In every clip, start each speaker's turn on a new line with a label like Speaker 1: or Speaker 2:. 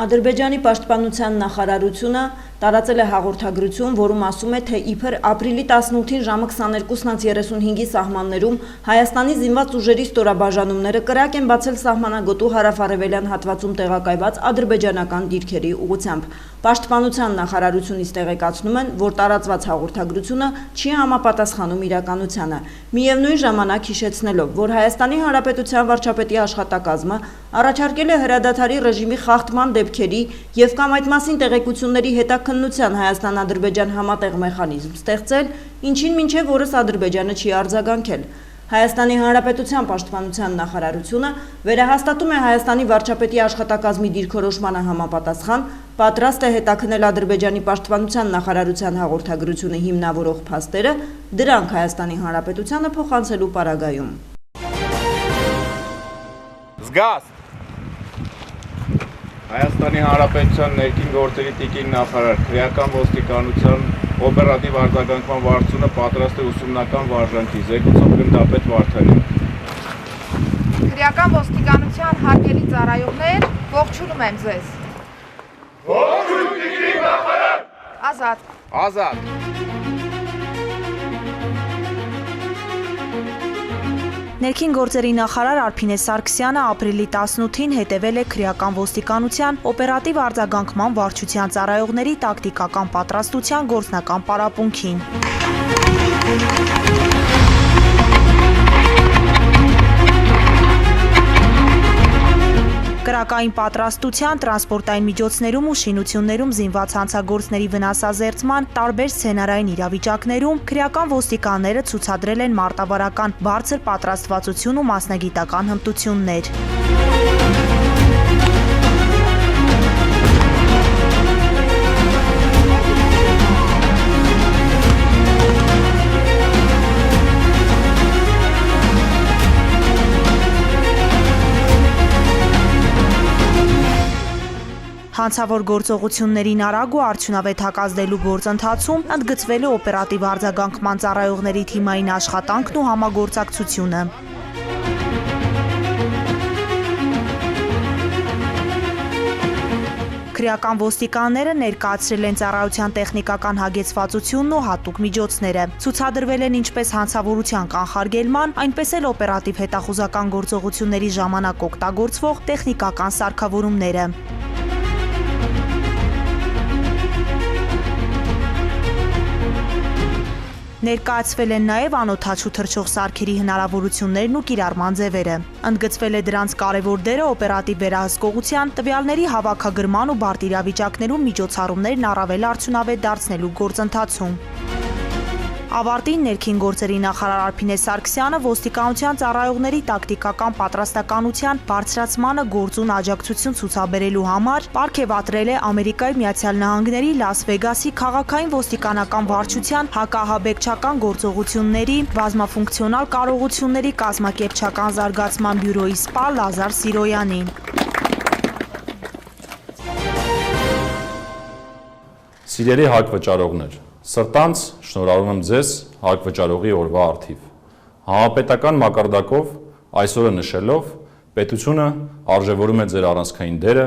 Speaker 1: Ադրբեջանի պաշտպանության նախարարությունը տարածել է հաղորդագրություն, որում ասում է, թե իբր ապրիլի 18-ին ժամը 22:35-ի սահմաններում Հայաստանի զինված ուժերի ստորաբաժանումները կրակ են բացել սահմանագոտու հարավ-արևելյան հատվածում տեղակայված ադրբեջանական դիրքերի ուղղությամբ։ Պաշտպանության նախարարությունից տեղեկացնում են, որ տարածված հաղորդագրությունը չի համապատասխանում իրականությանը։ Միևնույն ժամանակ հիշեցնելով, որ Հայաստանի Հանրապետության վարչապետի աշխատակազմը առաջարկել է հրադադարի ռեժիմի խախտման դեպքերի եւ կամ այդ մասին տեղեկությունների հետաքննության Հայաստան-Ադրբեջան համատեղ մեխանիզմ ստեղծել, ինչին մինչև օրս Ադրբեջանը չի արձագանքել։ Հայաստանի Հանրապետության պաշտպանության նախարարությունը վերահաստատում է Հայաստանի վարչապետի աշխատակազմի դիրքորոշմանը համապատասխան, պատրաստ է հետաքննել Ադրբեջանի պաշտպանության նախարարության հաղորդագրությունը հիմնավորող փաստերը, դրանք Հայաստանի Հանրապետությանը փոխանցելու պարագայում։
Speaker 2: Զգաստ Հայաստանի Հանրապետության ներքին գործերի տիկին նախարար, քրեական ոստիկանության օպերատիվ արձագանքման վարչությունը պատրաստ է ուսումնական վարժանքի, զեկուցող գնդապետ Վարդանյան։
Speaker 3: Քրեական ոստիկանության հարգելի ծառայողներ, ողջունում եմ ձեզ։
Speaker 2: Ողջույն տիկին նախարար։
Speaker 3: Ազատ։
Speaker 2: Ազատ։
Speaker 4: Ներքին գործերի նախարար Արփինե Սարգսյանը ապրիլի 18-ին հետևել է քրեական ոստիկանության օպերատիվ արձագանքման վարչության ծառայողների տակտիկական պատրաստության գործնական պարապմունքին։ Կրակային պատրաստության, տրանսպորտային միջոցներում ու շինություններում զինված հանցագործների վնասազերծման տարբեր սցենարային իրավիճակներում քրեական ոստիկանները ցուցադրել են մարտավարական բարձր պատրաստվածություն ու մասնագիտական հմտություններ։ Հանցավոր գործողություններին արագ ու արդյունավետ հակազդելու գործընթացում ընդգծվել է օպերատիվ արձագանքման ծառայողների թիմային աշխատանքն ու համագործակցությունը։ Քրեական ոստիկանները ներկայացրել են ծառայության տեխնիկական հագեցվածությունն ու հատուկ միջոցները։ Ցուցադրվել են ինչպես հանցավորության կանխարգելման, այնպես էլ օպերատիվ հետախուզական գործողությունների ժամանակ օգտագործվող տեխնիկական սարքավորումները։ Ներկայացվել են նաև անօդաչու թռչող սարքերի հնարավորություններն ու կիրառման ձևերը։ Ընդգծվել է դրանց կարևոր դերը օպերատիվ վերահսկողության, տվյալների հավաքագրման ու բարդ իրավիճակներում միջոցառումներն առավել արդյունավետ դարձնելու գործընթացում։ Ավարտին ներքին գործերի նախարար Արփինե Սարգսյանը ոստիկանության ծառայողների տակտիկական պատրաստականության բարձրացմանը գործուն աջակցություն ցուցաբերելու համար պարգևատրել է Ամերիկայի Միացյալ Նահանգների Լաս Վեգասի քաղաքային ոստիկանական վարչության հակահաբեկչական գործողությունների բազմաֆունկցիոնալ կարողությունների կազմակերպչական զարգացման բյուրոյի սպա Լազար Սիրոյանին։
Speaker 5: Սիրելի հակվճարողներ, սրտանց շնորհավորում եմ ձեզ հակվճարողի օրվա առթիվ։ Համապետական մակարդակով այսօրը նշելով պետությունը արժևորում է ձեր առանցքային դերը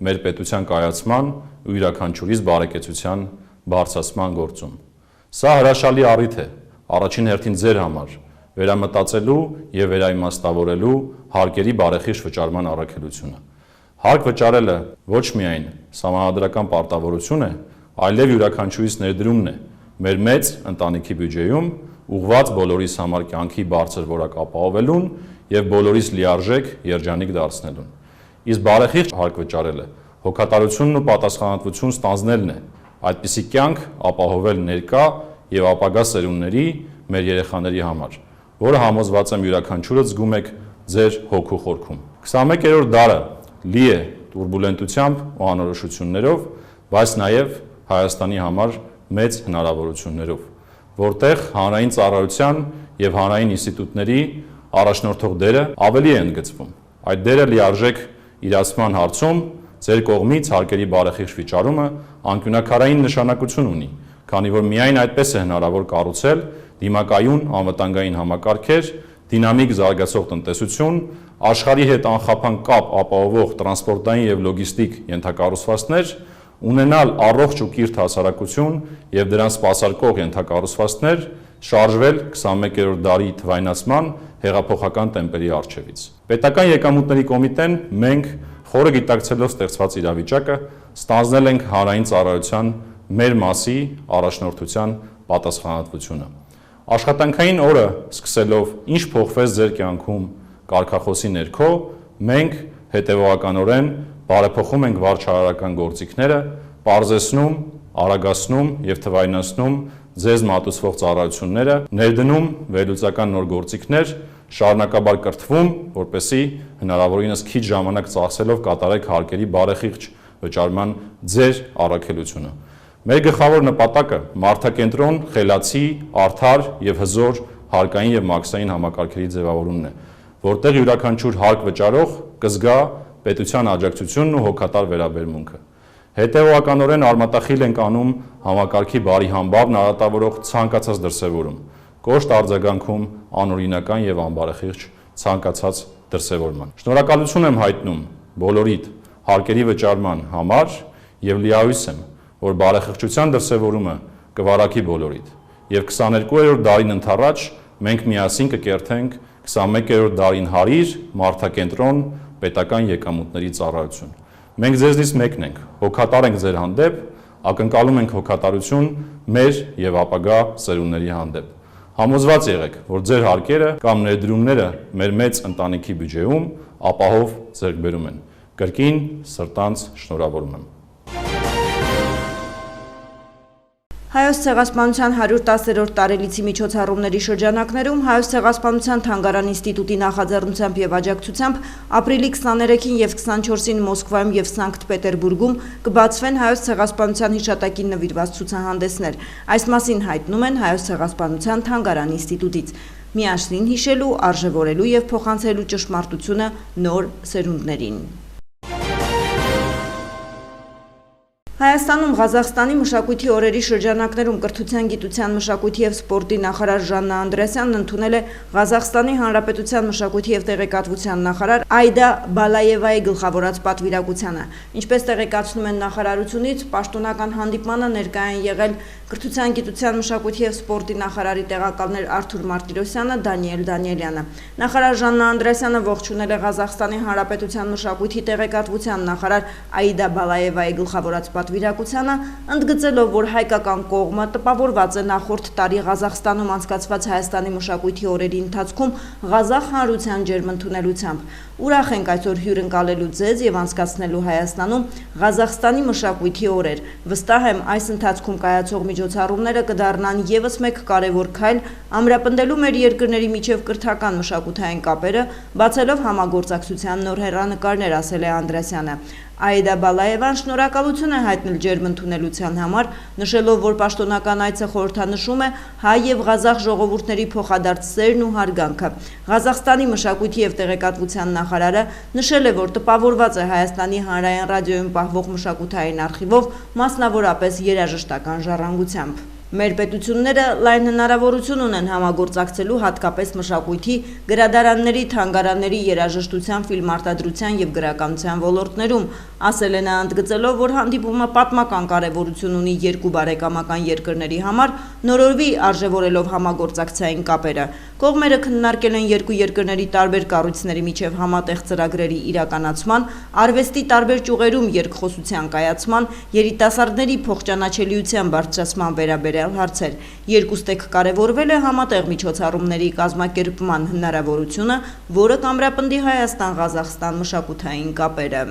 Speaker 5: մեր պետության կայացման ու յուրաքանչյուրիս բարեկեցության բարձրացման գործում։ Սա հրաշալի առիթ է առաջին հերթին ձեր համար վերամտածելու եւ վերաիմաստավորելու հարկերի բարեխիղճ վճարման առաքելությունը։ Հարկ վճարելը ոչ միայն սահմանադրական պարտավորություն է, այլև յուրաքանչյուրիս ներդրումն է մեր մեծ ընտանիքի բյուջեում ուղղված բոլորիս համար կյանքի բարձր որակ ապահովելուն եւ բոլորիս լիարժեք երջանիկ դարձնելուն։ Իսկ բարեխիղճ հարկ վճարելը հոգատարությունն ու պատասխանատվություն ստանձնելն է, այդպիսի կյանք ապահովել ներկա եւ ապագա սերունդների մեր երեխաների համար, որը համոզված եմ յուրաքանչյուրը զգում եք ձեր հոգու խորքում։ 21-րդ դարը լի է տուրբուլենտությամբ ու անորոշություններով, բայց նաեւ Հայաստանի համար մեծ հնարավորություններով, որտեղ հանրային ծառայության եւ հանրային ինստիտուտների առաջնորդող դերը ավելի է ընդգծվում։ Այդ դերը լիարժեք իրացման հարցում ձեր կողմից հարկերի բարեխիղճ վճարումը անկյունաքարային նշանակություն ունի, քանի որ միայն այդպես է հնարավոր կառուցել դիմակայուն անվտանգային համակարգեր, դինամիկ զարգացող տնտեսություն, աշխարհի հետ անխափան կապ ապահովող տրանսպորտային եւ լոգիստիկ ենթակառուցվածքներ, ունենալ առողջ ու կիրթ հասարակություն եւ դրան սպասարկող ենթակառուցվածքներ, շարժվել 21-րդ դարի թվայնացման հեղափոխական տեմպերի առջևից։ Պետական եկամուտների կոմիտեն մենք խորը գիտակցելով ստեղծված իրավիճակը ստանձնել ենք հանրային ծառայության մեր մասի առաջնորդության պատասխանատվությունը։ Աշխատանքային օրը սկսելով ինչ փոխվեց ձեր կյանքում կարգախոսի ներքո, մենք հետևողականորեն բարեփոխում ենք վարչարարական գործիքները, պարզեցնում, արագացնում եւ թվայնացնում ձեզ մատուցվող ծառայությունները, ներդնում վերլուծական նոր գործիքներ, շարունակաբար կրթվում, որպեսզի հնարավորինս քիչ ժամանակ ծախսելով կատարեք հարկերի բարեխիղճ վճարման ձեր առաքելությունը։ Մեր գլխավոր նպատակը մարդակենտրոն, խելացի, արդար եւ հզոր հարկային եւ մաքսային համակարգերի ձևավորումն է, որտեղ յուրաքանչյուր հարկ վճարող կզգա պետության աջակցությունն ու հոգատար վերաբերմունքը։ Հետևողականորեն արմատախիլ ենք անում համակարգի բարի համբավն արատավորող ցանկացած դրսևորում, կոշտ արձագանքում անօրինական եւ անբարեխիղճ ցանկացած դրսևորման։ Շնորհակալություն եմ հայտնում բոլորիդ հարկերի վճարման համար եւ լիահույս եմ, որ բարեխիղճության դրսևորումը կվարակի բոլորիդ եւ 22-րդ դարին ընթառաջ մենք միասին կկերթենք 21-րդ դարին հարիր մարդակենտրոն պետական եկամուտների ծառայություն։ Մենք ձեզնից մեկն ենք, հոգատար ենք ձեր հանդեպ, ակնկալում ենք հոգատարություն մեր եւ ապագա սերունդների հանդեպ։ Համոզված եղեք, որ ձեր հարկերը կամ ներդրումները մեր մեծ ընտանիքի բյուջեում ապահով ձեռքբերում են։ Կրկին սրտանց շնորհավորում եմ։
Speaker 1: Հայոց ցեղասպանության 110-րդ տարելիցի միջոցառումների շրջանակներում Հայոց ցեղասպանության թանգարան ինստիտուտի նախաձեռնությամբ եւ աջակցությամբ ապրիլի 23-ին եւ 24-ին Մոսկվայում եւ Սանկտ Պետերբուրգում կբացվեն Հայոց ցեղասպանության հիշատակին նվիրված ցուցահանդեսներ։ Այս մասին հայտնում են Հայոց ցեղասպանության թանգարան ինստիտուտից։ Միասին հիշելու, արժևորելու եւ փոխանցելու ճշմարտությունը նոր սերունդներին։ Հայաստանում Ղազախստանի մշակույթի օրերի շրջանակներում կրթության, գիտության, մշակույթի եւ սպորտի նախարար Ժաննա Անդրեասյանն ընդունել է Ղազախստանի Հանրապետության մշակույթի եւ տեղեկատվության նախարար Այդա Բալաևայի գլխավորած պատվիրակությանը։ Ինչպես տեղեկացնում են նախարարությունից, պաշտոնական հանդիպմանը ներկայ են եղել կրթության, գիտության, մշակույթի եւ սպորտի նախարարի տեղակալներ Արթուր Մարտիրոսյանը, Դանիել Դանիելյանը։ Նախարար Ժաննա Անդրեասյանը ողջունել է Ղազախստանի Հանրապետության մշակույթի տեղեկատվության նախարար Այդա Բալաևայի գլխավորած պատվիրակությանը, ընդգծելով, որ հայկական կողմը տպավորված է նախորդ տարի Ղազախստանում անցկացված Հայաստանի մշակույթի օրերի ընթացքում Ղազախ հանրության ջերմընդունելությամբ։ Ուրախ ենք այսօր հյուրընկալելու ձեզ եւ անցկացնելու Հայաստանում Ղազախստանի մշակույթի օրեր։ Վստահ եմ, այս ընթացքում կայացող միջոցառումները կդառնան եւս մեկ կարևոր քայլ ամրապնդելու մեր երկրների միջև կրթական մշակութային կապերը, բացելով համագործակցության նոր հեռանկարներ, ասել է Անդրեասյանը։ Այդա Բալաևան շնորհակալություն է հայտնել ջերմընդունելության համար, նշելով, որ պաշտոնական այցը խորհրդանշում է հայ եւ ղազախ ժողովուրդների փոխադարձ սերն ու հարգանքը։ Ղազախստանի մշակույթի եւ տեղեկատվության նախարարը նշել է, որ տպավորված է Հայաստանի հանրային ռադիոյում պահվող մշակութային արխիվով, մասնավորապես երաժշտական ժառանգությամբ։ Մեր պետությունները լայն հնարավորություն ունեն համագործակցելու հատկապես մշակույթի, գրադարանների, թանգարանների, երաժշտության, ֆիլմարտադրության եւ գրականության ոլորտներում, ասել է նա, ընդգծելով, որ հանդիպումը պատմական կարևորություն ունի երկու բարեկամական երկրների համար, նորորվի արժևորելով համագործակցային կապերը։ Կողմերը քննարկել են երկու երկրների տարբեր կառույցների միջև համատեղ ծրագրերի իրականացման, արվեստի տարբեր ճյուղերում երկխոսության կայացման, երիտասարդների փոխճանաչելիության բարձրացման վերաբերյալ հարցեր։ Երկուստեք կարևորվել է համատեղ միջոցառումների կազմակերպման հնարավորությունը, որը կամրապնդի Հայաստան-Ղազախստան մշակութային կապերը։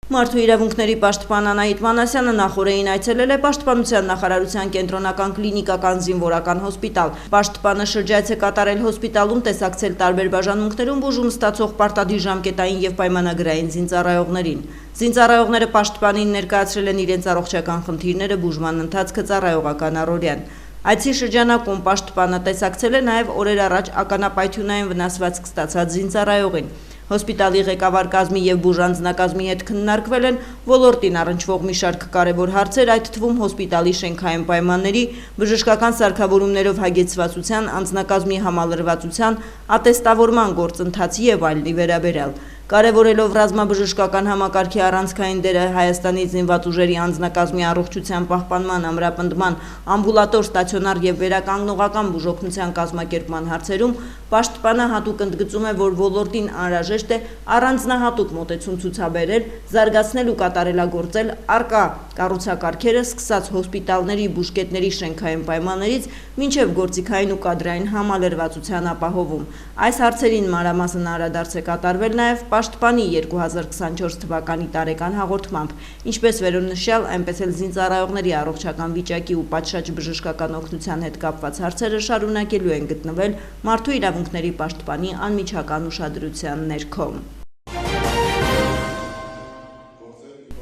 Speaker 1: Մարդու իրավունքների պաշտպան Անահիտ Մանասյանը նախորդին այցելել է Պաշտպանության նախարարության կենտրոնական կլինիկական զինվորական հոսպիտալ։ Պաշտպանը շրջայց է կատարել հոսպիտալում, տեսակցել տարբեր բաժանմունքներում բուժում ստացող պարտադիր ժամկետային եւ պայմանագրային զինծառայողներին։ Զինծառայողները պաշտպանին ներկայացրել են իրենց առողջական խնդիրները, բուժման ընթացքը, ծառայողական առօրյան։ Այցի շրջանակում պաշտպանը տեսակցել է նաև օրեր առաջ ականապայթյունային վնասվածք ստացած զինծառայողին։ Հոսպիտալի ղեկավար կազմի եւ բուժանձնակազմի հետ քննարկվել են ոլորտին առնչվող մի շարք կարևոր հարցեր, այդ թվում հոսպիտալի շենքային պայմանների, բժշկական սարքավորումներով հագեցվածության, անձնակազմի համալրվածության, ատեստավորման գործընթացի եւ այլնի վերաբերյալ։ Կարևորելով ռազմաբժշկական համակարգի առանցքային դերը Հայաստանի զինված ուժերի անձնակազմի առողջության պահպանման, ամրապնդման, ամբուլատոր, ստացիոնար եւ վերականգնողական բուժօգնության կազմակերպման հարցերում պաշտպանը հատուկ ընդգծում է, որ ոլորտին անհրաժեշտ է առանձնահատուկ մոտեցում ցուցաբերել, զարգացնել ու կատարելագործել առկա կառուցակարգերը, սկսած հոսպիտալների, բուժկետների շենքային պայմաններից մինչև գործիքային ու կադրային համալրվածության ապահովում։ Այս հարցերին մանրամասն անդրադարձ է կատարվել նաեւ Պաշտպանի 2024 թվականի տարեկան հաղորդմամբ, ինչպես վերոնշյալ, այնպես էլ զինծառայողների առողջական վիճակի ու պատշաճ բժշկական օգնության հետ կապված հարցերը շարունակելու են գտնվել Մարդու իրավունքների պաշտպանի անմիջական ուշադրության ներքո։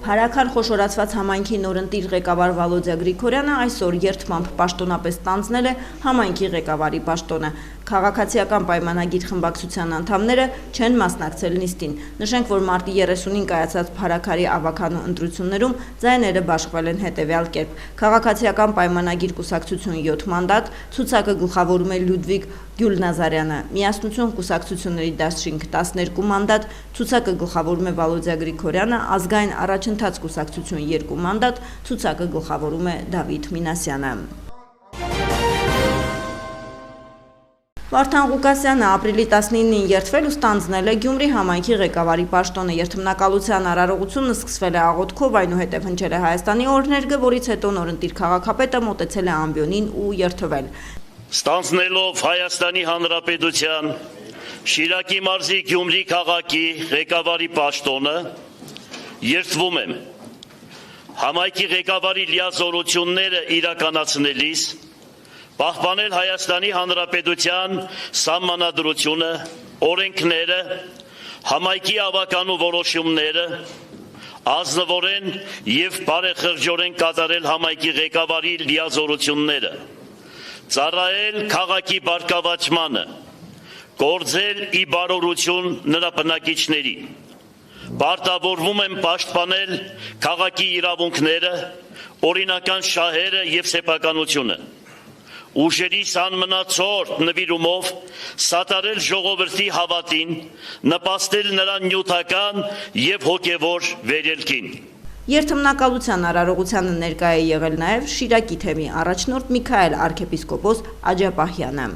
Speaker 1: Հարաքար խոշորացված համայնքի նորընտիր ղեկավար Վալոդիա Գրիգորյանը այսօր երթմամբ պաշտոնապես ստանձնել է համայնքի ղեկավարի պաշտոնը։ Քաղաքացիական պայմանագիր խմբակցության անդամները չեն մասնակցել նիստին։ Նշենք, որ մարտի 30-ին կայացած Հարաքարի ավականու ընտրություններում ձայները բաշխվել են հետևյալ կերպ։ Քաղաքացիական պայմանագիր կուսակցություն 7 մանդատ, ցուցակը գլխավորում է Լյուդվիգ Գյուլնազարյանը, Միասնություն կուսակցությունների դաշինք 12 մանդատ, ցուցակը գլխավորում է Վալոդիա Գրիգորյանը, Ազգային առաջընթաց կուսակցություն 2 մանդատ, ցուցակը գլխավորում է Դավիթ Մինասյանը։ Վարդան Ղուկասյանը ապրիլի 19-ին երթվել ու ստանձնել է Գյումրի համայնքի ղեկավարի պաշտոնը։ Երթմնակալության արարողությունը սկսվել է աղոթքով, այնուհետև հնչել է Հայաստանի օրհներգը, որից հետո նորընտիր քաղաքապետը մոտեցել է ամբիոնին ու երթվել։
Speaker 6: Ստանձնելով Հայաստանի Հանրապետության Շիրակի մարզի Գյումրի քաղաքի ղեկավարի պաշտոնը, երթվում եմ համայնքի ղեկավարի լիազորությունները իրականացնելիս պահպանել Հայաստանի Հանրապետության սահմանադրությունը, օրենքները, համայնքի ավականու որոշումները, ազնվորեն եւ բարեխղճորեն կատարել համայնքի ղեկավարի լիազորությունները, ծառայել քաղաքի բարգավաճմանը, գործել ի բարօրություն նրա բնակիչների, պարտավորվում եմ պաշտպանել քաղաքի իրավունքները, օրինական շահերը եւ սեփականությունը, ուժերիս անմնացորդ նվիրումով սատարել ժողովրդի հավատին, նպաստել նրան նյութական եւ հոգեվոր վերելքին։
Speaker 1: Երթմնակալության արարողությանը ներկայ է եղել նաև Շիրակի թեմի առաջնորդ Միքայել arczepiskopos Աջապահյանը։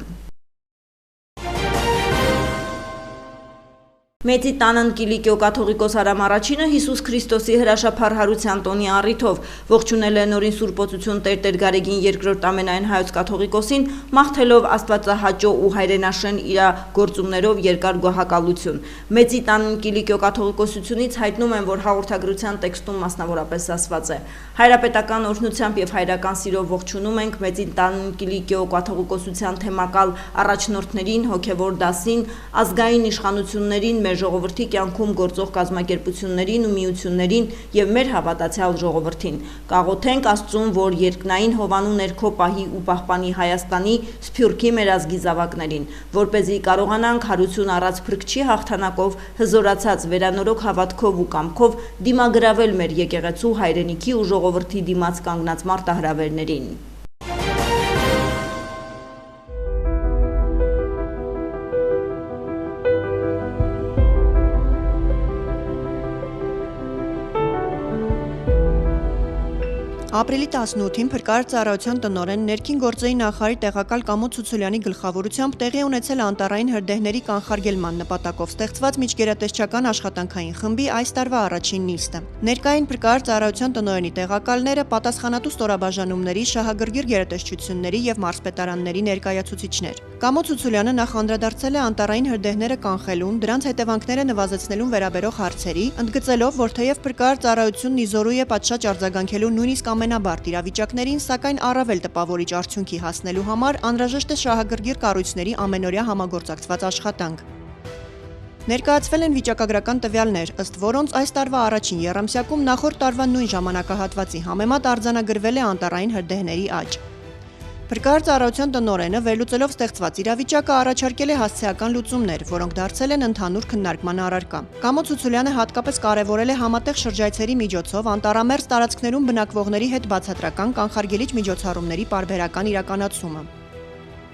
Speaker 1: Մեծի տանն Կիլիկիո կաթողիկոս Արամ Առաջինը Հիսուս Քրիստոսի հրաշափառ հարության տոնի առիթով ողջունել է նորին Սուրբոցություն Տեր Գարեգին II ամենայն հայոց կաթողիկոսին, մաղթելով Աստվածահաճո ու հայրենաշեն իր գործումներով երկար գոհակալություն։ Մեծի տանն Կիլիկիո կաթողիկոսությունից հայտնում են, որ հաղորդագրության տեքստում մասնավորապես ասված է. Հայրապետական օրհնությամբ եւ հայրական սիրով ողջունում ենք Մեծի տանն Կիլիկիո կաթողիկոսության թեմակալ առաջնորդներին, հոգեվոր դասին, ազգային իշխանություններին, մեր ժողովրդի կյանքում գործող կազմակերպություններին ու միություններին եւ մեր հավատացյալ ժողովրդին։ Կաղոթենք Աստծուն, որ երկնային հովանու ներքո պահի ու պահպանի Հայաստանի սփյուռքի մեր ազգի զավակներին, որպեսզի կարողանանք հարություն առած փրկչի հաղթանակով, հզորացած վերանորոգ հավատքով ու կամքով դիմագրավել մեր եկեղեցու հայրենիքի ու ժողովրդի դիմաց կանգնած մարտահրավերներին։
Speaker 7: Ապրիլի 18-ին Փրկարար ծառայության տնօրեն ներքին գործերի նախարարի տեղակալ Կամո Ցուցուլյանի գլխավորությամբ տեղի ունեցել անտառային հրդեհների կանխարգելման նպատակով ստեղծված միջգերատեսչական աշխատանքային խմբի այս տարվա առաջին նիստը։ Ներկային Փրկարար ծառայության տնօրենի տեղակալները, պատասխանատու ստորաբաժանումների, շահագրգիռ գերատեսչությունների եւ մարզպետարանների ներկայացուցիչներ։ Կամո Ցուցուլյանը նախ անդրադարձել է անտառային հրդեհները կանխելուն, դրանց հետևանքները նվազեցնելուն վերաբերող հարցերի, ընդգծելով, որ թեև Փրկարար ծառայությունն իզորու է պատշաճ արձագանքելու նույնիսկ ամենաբարդ իրավիճակներին, սակայն առավել տպավորիչ արդյունքի հասնելու համար անհրաժեշտ է շահագրգիռ կառույցների ամենօրյա համագործակցված աշխատանք։ Ներկայացվել են վիճակագրական տվյալներ, ըստ որոնց այս տարվա առաջին եռամսյակում նախորդ տարվա նույն ժամանակահատվածի համեմատ արձանագրվել է անտառային հրդեհների աճ։ Փրկարար ծառայության տնօրենը վերլուծելով ստեղծված իրավիճակը առաջարկել է հասցեական լուծումներ, որոնք դարձել են ընդհանուր քննարկման առարկա։ Կամո Ցուցուլյանը հատկապես կարևորել է համատեղ շրջայցերի միջոցով անտառամերձ տարածքներում բնակվողների հետ բացատրական կանխարգելիչ միջոցառումների պարբերական իրականացումը։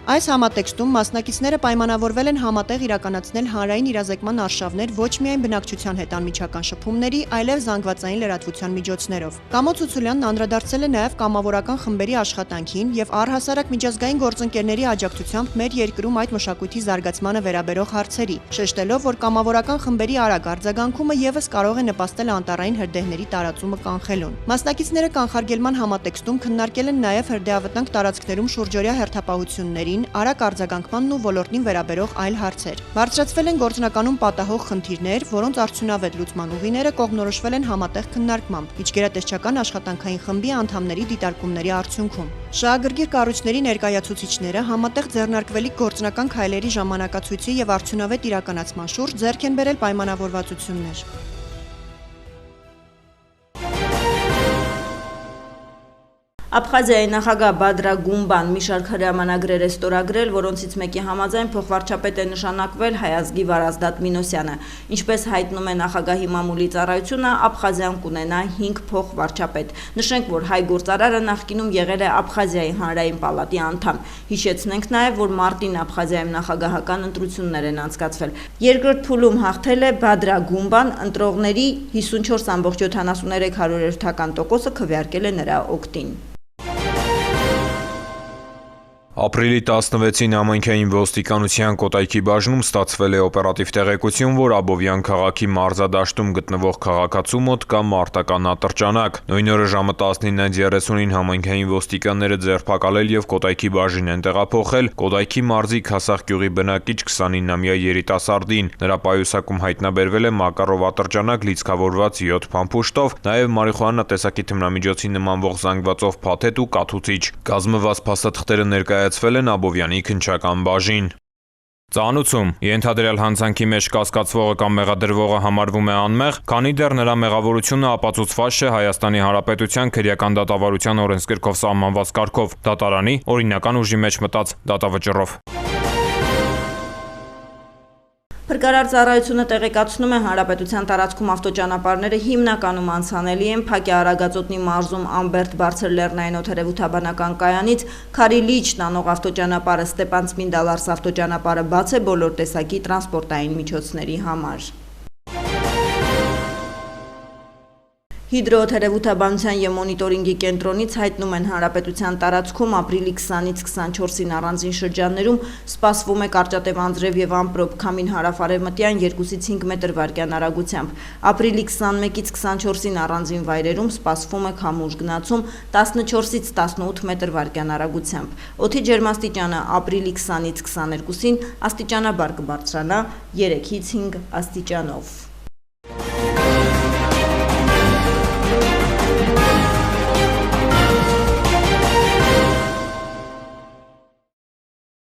Speaker 7: Այս համատեքստում մասնակիցները պայմանավորվել են համատեղ իրականացնել հանրային իրազեկման արշավներ ոչ միայն բնակչության հետ անմիջական շփումների, այլև զանգվածային լրատվության միջոցներով։ Կամո Ցուցուլյանն անդրադարձել է նաև կամավորական խմբերի աշխատանքին եւ առհասարակ միջազգային գործընկերների աջակցությամբ մեր երկրում այդ մշակույթի զարգացմանը վերաբերող հարցերի, շեշտելով, որ կամավորական խմբերի արագ արձագանքումը եւս կարող է նպաստել անտառային հրդեհների տարածումը կանխելուն։ Մասնակիցները կանխարգելման համատեքստում քննարկել են նաև հրդեհավտանգ տարածքներում շուրջօրյա հերթապահությունների արագ արձագանքմանն ու ոլորտին վերաբերող այլ հարցեր։ Բարձրացվել են գործնականում պատահող խնդիրներ, որոնց արդյունավետ լուծման ուղիները կողմնորոշվել են համատեղ քննարկմամբ, միջգերատեսչական աշխատանքային խմբի անդամների դիտարկումների արդյունքում։ Շահագրգիռ կառույցների ներկայացուցիչները համատեղ ձեռնարկվելիք գործնական քայլերի ժամանակացույցի եւ արդյունավետ իրականացման շուրջ ձեռք են բերել պայմանավորվածություններ։
Speaker 1: Աբխազիայի նախագահ Բադրա Գումբան մի շարք հրամանագրեր է ստորագրել, որոնցից մեկի համաձայն փոխվարչապետ է նշանակվել հայազգի Վարազդատ Մինոսյանը։ Ինչպես հայտնում է նախագահի մամուլի ծառայությունը, Աբխազիան կունենա 5 փոխվարչապետ։ Նշենք, որ հայ գործարարը նախկինում եղել է Աբխազիայի հանրային պալատի անդամ։ Հիշեցնենք նաև, որ մարտին Աբխազիայում նախագահական ընտրություններ են անցկացվել։ Երկրորդ փուլում հաղթել է Բադրա Գումբան, ընտրողների 54.73% քվեարկել է նրա օգտին։
Speaker 8: Ապրիլի 16-ին համայնքային ոստիկանության Կոտայքի բաժնում ստացվել է օպերատիվ տեղեկություն, որ Աբովյան քաղաքի մարզադաշտում գտնվող քաղաքացու մոտ կա մարտական ատրճանակ։ Նույն օրը ժամը 19:30-ին համայնքային ոստիկանները ձերբակալել եւ Կոտայքի բաժին են տեղափոխել Կոտայքի մարզի Քասախ գյուղի բնակիչ 29-ամյա երիտասարդին։ Նրա պայուսակում հայտնաբերվել է մակարով ատրճանակ լիցքավորված 7 փամփուշտով, նաեւ մարիխուանա տեսակի թմրամիջոցի նմանվող զանգվածով փաթեթ ու կաթուցիչ։ Կազմված փաստաթղթերը ներկայացվել են Աբովյանի քննչական բաժին։ Ծանուցում ենթադրյալ հանցանքի մեջ կասկածվողը կամ մեղադրվողը համարվում է անմեղ, քանի դեռ նրա մեղավորությունը ապացուցված չէ Հայաստանի Հանրապետության քրեական դատավարության օրենսգրքով սահմանված կարգով, դատարանի օրինական ուժի մեջ մտած դատավճռով։
Speaker 1: Փրկարար ծառայությունը տեղեկացնում է, հանրապետության տարածքում ավտոճանապարհները հիմնականում անցանելի են Փակե Արագածոտնի մարզում Ամբերտ բարձր լեռնային օդերևութաբանական կայանից Քարիլիչ տանող ավտոճանապարհը Ստեփան Ծմինդալարս ավտոճանապարհը բաց է բոլոր տեսակի տրանսպորտային միջոցների համար։ Հիդրոօդերևութաբանության և մոնիտորինգի կենտրոնից հայտնում են հանրապետության տարածքում ապրիլի 20-ից 24-ին առանձին շրջաններում սպասվում է կարճատև անձրև և ամպրոպ քամին հարավ-արևմտյան 2-ից 5 մետր վարկյան արագությամբ։ Ապրիլի 21-ից 24-ին առանձին վայրերում սպասվում է քամուշ գնացում 14-ից 18 մետր վարկյան արագությամբ։ Օդի ջերմաստիճանը ապրիլի 20-ից 22-ին աստիճանաբար կբարձրանա 3-ից 5 աստիճանով։